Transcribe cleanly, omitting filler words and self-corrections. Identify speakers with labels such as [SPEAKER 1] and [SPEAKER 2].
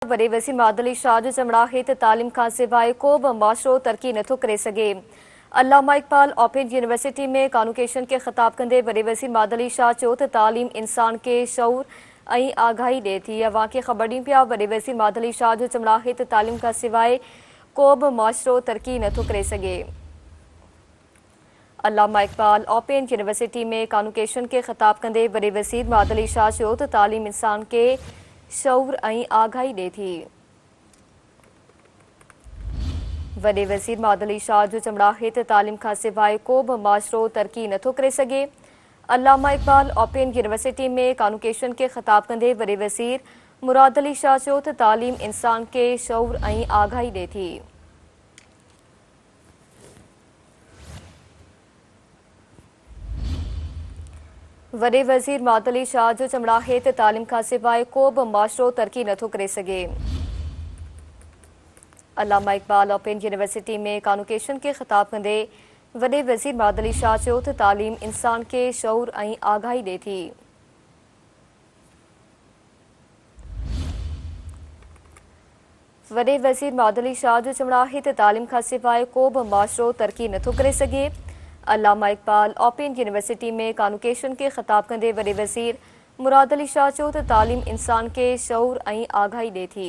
[SPEAKER 1] वॾे वसीम आदिली शाह जो चवणु आहे त तालीम खां सवाइ को बि मुआशिरो तरक़ी नथो करे सघे। अल्लामा इक़बाल ओपन यूनिवर्सिटी में कॉन्वोकेशन खे ख़िताब कंदे वॾे वसीम आदिली शाह चयो त तालीम इंसान खे शऊर ऐं आगाही ॾिए थी। अवां खे ख़बर ॾियनि पिया। वॾे वसीम आदिली शाह जो चवणु आहे त तालीम खां सवाइ को बि मुआशिरो तरक़ी नथो करे सघे। अल्लामा इक़बाल ओपन यूनिवर्सिटी में कॉन्वोकेशन खे ख़िताब कंदे वॾे वसीम आदिली शाह चयो त तालीम इंसान खे शऊर ऐं आगाही ॾिए थी। वॾे वज़ीर आदिली शाह जो चवणु आहे त तालीम खां सवाइ को बि मुआशिरो तरक़ी नथो करे सघे। अल्लामा इक़बाल ओपन यूनिवर्सिटी में कॉन्वोकेशन खे ख़िताब कंदे वॾे वज़ीर मुराद अली शाह चयो त तालीम इंसान खे शऊर ऐं आगाही ॾिए थी। वॾे वज़ीर मुराद अली शाह जो चवणु आहे त तालीम खां सवाइ को बि मुआशिरो तरक़ी नथो करे सघे। अल्लामा इक़बाल ओपन यूनिवर्सिटी में कॉन्वोकेशन खे ख़िताब कंदे वॾे वज़ीर मुराद अली शाह चयो त तालीम इंसान खे शऊर ऐं आगाही ॾिए थी। वॾे वज़ीर मुराद अली शाह जो चवणु आहे त तालीम खां सवाइ को बि मुआशिरो तरक़ी नथो करे सघे। अल्लामा इक़बाल ओपन यूनिवर्सिटी में कॉन्वोकेशन खे ख़िताब कंदे वॾे वज़ीर मुराद अली शाह चयो त तालीम इंसान खे शऊर ऐं आगाही ॾिए थी।